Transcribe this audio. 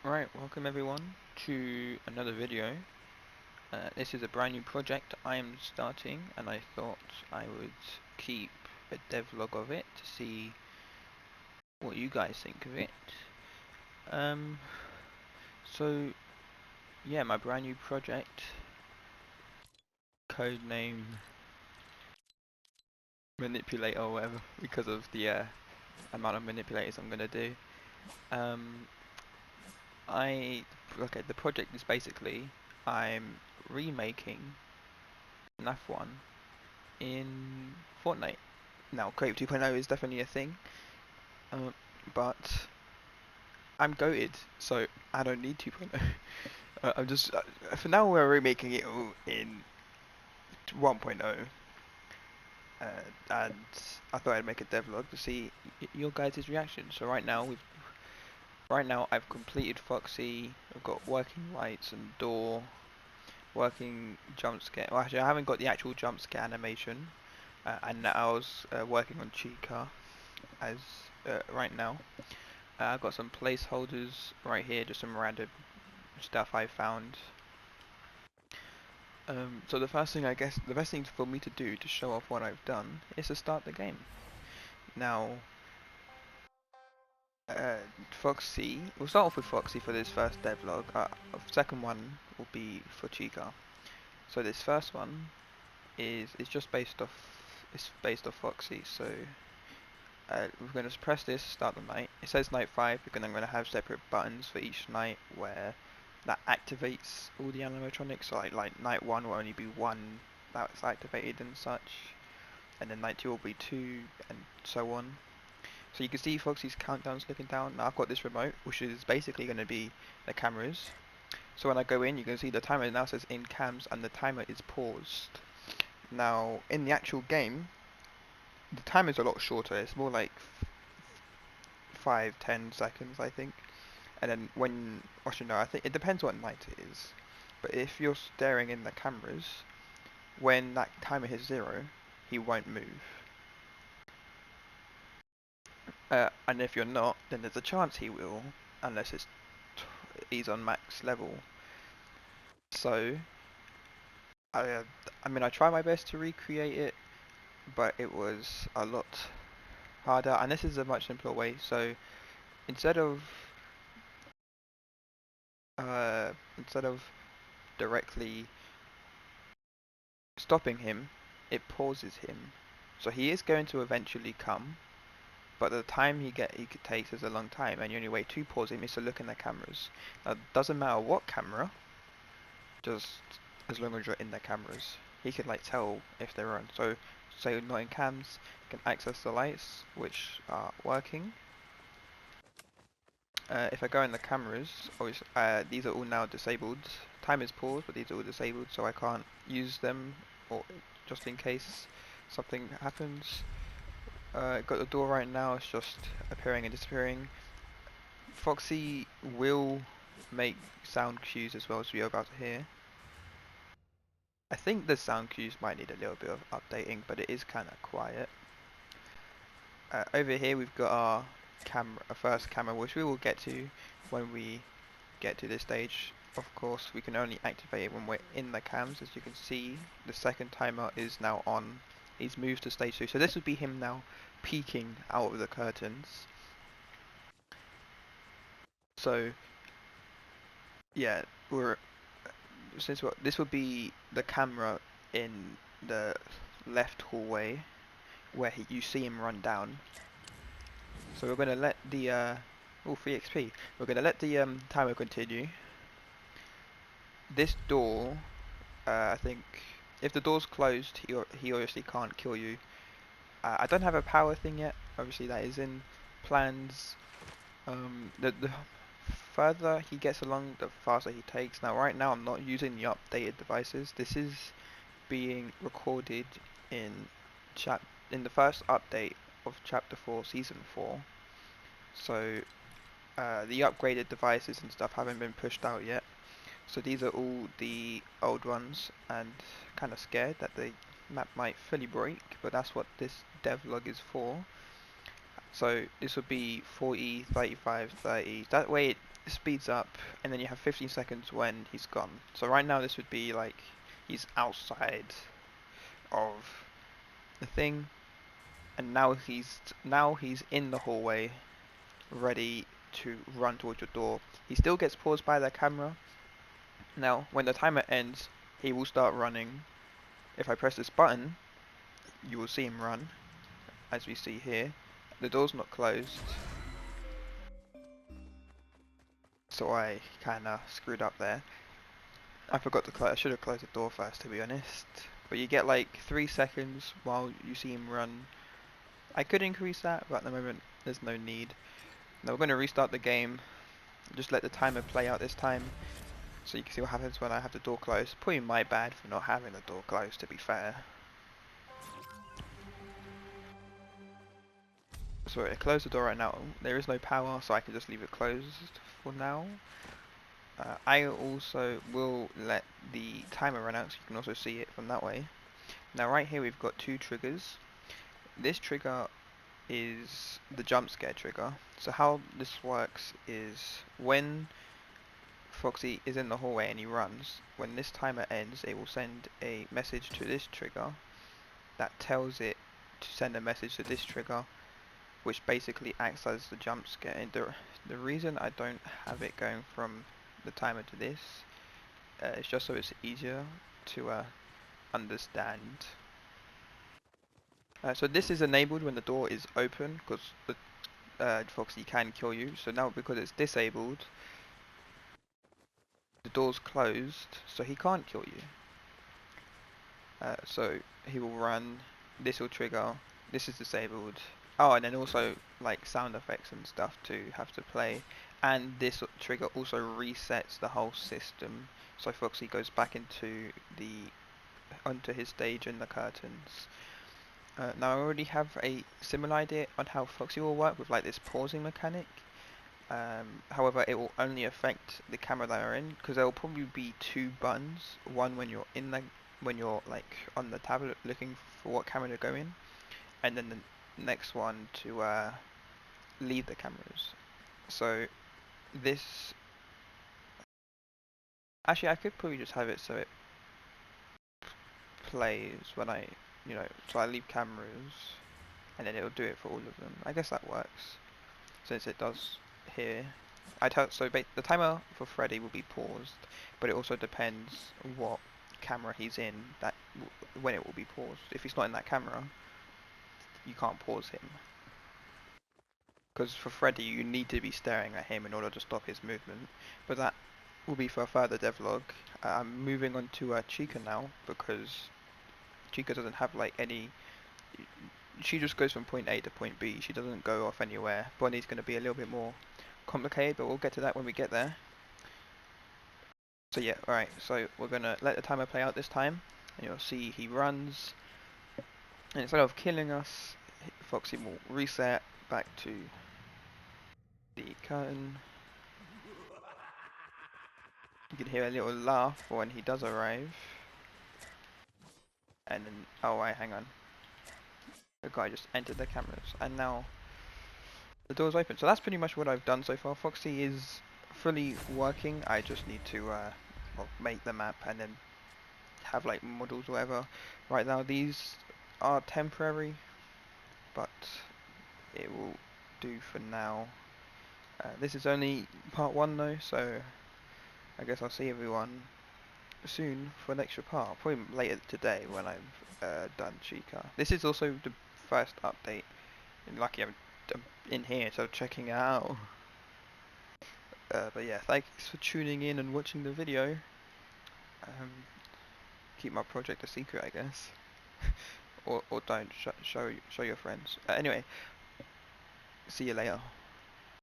Alright, welcome everyone to another video. This is a brand new project I am starting, and I thought I would keep a devlog of it to see what you guys think of it. Um, so yeah, my brand new project, codename Manipulator or whatever, because of the amount of manipulators I'm gonna do. The project is basically I'm remaking FNAF 1 in Fortnite. Now, Creative 2.0 is definitely a thing, but I'm goated, so I don't need 2.0. I'm just for now we're remaking it all in 1.0, and I thought I'd make a devlog to see your guys' reaction. So right now I've completed Foxy. I've got working lights and door, working jump scare. Well, actually, I haven't got the actual jump scare animation, and I was working on Chica as right now. I've got some placeholders right here, just some random stuff I found. So the first thing, I guess, the best thing for me to do to show off what I've done is to start the game. Now, Foxy, we'll start off with Foxy for this first devlog. Second one will be for Chica. So this first one is just based off, it's based off Foxy. So we're going to press this, start the night. It says night 5 because I'm going to have separate buttons for each night where that activates all the animatronics. So like night 1 will only be one that's activated and such, and then night 2 will be 2, and so on. So you can see Foxy's countdown's looking down. Now I've got this remote, which is basically going to be the cameras. So when I go in, you can see the timer now says in cams, and the timer is paused. Now in the actual game, the time is a lot shorter. It's more like 5-10 seconds, I think. And then when, actually no, I think it depends what night it is. But if you're staring in the cameras, when that timer hits 0, he won't move. And if you're not, then there's a chance he will, unless he's on max level. So, I mean, I try my best to recreate it, but it was a lot harder. And this is a much simpler way. So instead of instead of directly stopping him, it pauses him. So he is going to eventually come, but the time he takes is a long time, and the only way to pause him is to look in the cameras. Now, it doesn't matter what camera, just as long as you're in the cameras. He could like tell if they're on. So, say not in cams, you can access the lights, which are working. If I go in the cameras, these are all now disabled. Time is paused, but these are all disabled, so I can't use them, or just in case something happens. Got the door right now, it's just appearing and disappearing. Foxy will make sound cues as well, as we are about to hear. I think the sound cues might need a little bit of updating, but it is kind of quiet. Over here we've got our first camera, which we will get to when we get to this stage. Of course, we can only activate it when we're in the cams. As you can see, the second timer is now on. He's moved to stage 2, so this would be him now peeking out of the curtains. So yeah, this would be the camera in the left hallway where you see him run down. So we're going to let the free XP. We're going to let the timer continue. This door, I think, if the door's closed, he obviously can't kill you. I don't have a power thing yet. Obviously, that is in plans. The further he gets along, the faster he takes. Now, right now, I'm not using the updated devices. This is being recorded in the first update of Chapter 4, Season 4. So the upgraded devices and stuff haven't been pushed out yet. So these are all the old ones, and kind of scared that the map might fully break, but that's what this devlog is for. So this would be 40, 35, 30. That way it speeds up, and then you have 15 seconds when he's gone. So right now this would be like he's outside of the thing, and now he's in the hallway, ready to run towards your door. He still gets paused by the camera. Now, when the timer ends, he will start running. If I press this button, you will see him run, as we see here. The door's not closed, so I kinda screwed up there. I forgot to close. I should have closed the door first, to be honest. But you get like 3 seconds while you see him run. I could increase that, but at the moment there's no need. Now we're going to restart the game. Just let the timer play out this time, so you can see what happens when I have the door closed. Probably my bad for not having the door closed, to be fair. So I close the door right now. There is no power, so I can just leave it closed for now. I also will let the timer run out, so you can also see it from that way. Now right here we've got 2 triggers. This trigger is the jump scare trigger. So how this works is when Foxy is in the hallway and he runs, when this timer ends, it will send a message to this trigger that tells it to send a message to this trigger, which basically acts as the jump scare. And the reason I don't have it going from the timer to this is just so it's easier to understand. So this is enabled when the door is open, because the Foxy can kill you. So now because it's disabled, the door's closed, so he can't kill you. So he will run, this will trigger, this is disabled. Oh, and then also like sound effects and stuff to have to play. And this trigger also resets the whole system. So Foxy goes back onto his stage in the curtains. Now I already have a similar idea on how Foxy will work with like this pausing mechanic. However, it will only affect the camera that you're in, because there will probably be 2 buttons. One when you're like on the tablet looking for what camera to go in, and then the next one to leave the cameras. So this, actually I could probably just have it so it plays when so I leave cameras, and then it'll do it for all of them. I guess that works, since it does here. The timer for Freddy will be paused, but it also depends what camera he's in when it will be paused. If he's not in that camera, you can't pause him, because for Freddy you need to be staring at him in order to stop his movement. But that will be for a further devlog. I'm moving on to Chica now, because Chica doesn't have like any. She just goes from point A to point B. She doesn't go off anywhere. Bonnie's going to be a little bit more complicated, but we'll get to that when we get there. So yeah, alright, so we're going to let the timer play out this time, and you'll see he runs, and instead of killing us, Foxy will reset back to the curtain. You can hear a little laugh when he does arrive, and then, oh right, hang on, the guy just entered the cameras, and now the door's open. So that's pretty much what I've done so far. Foxy is fully working. I just need to make the map and then have like models or whatever. Right now these are temporary, but it will do for now. This is only part 1 though, so I guess I'll see everyone soon for an extra part. Probably later today when I've done Chica. This is also the first update. And lucky I'm in here, so checking it out. But yeah, thanks for tuning in and watching the video. Keep my project a secret, I guess. or don't show your friends. Anyway, see you later.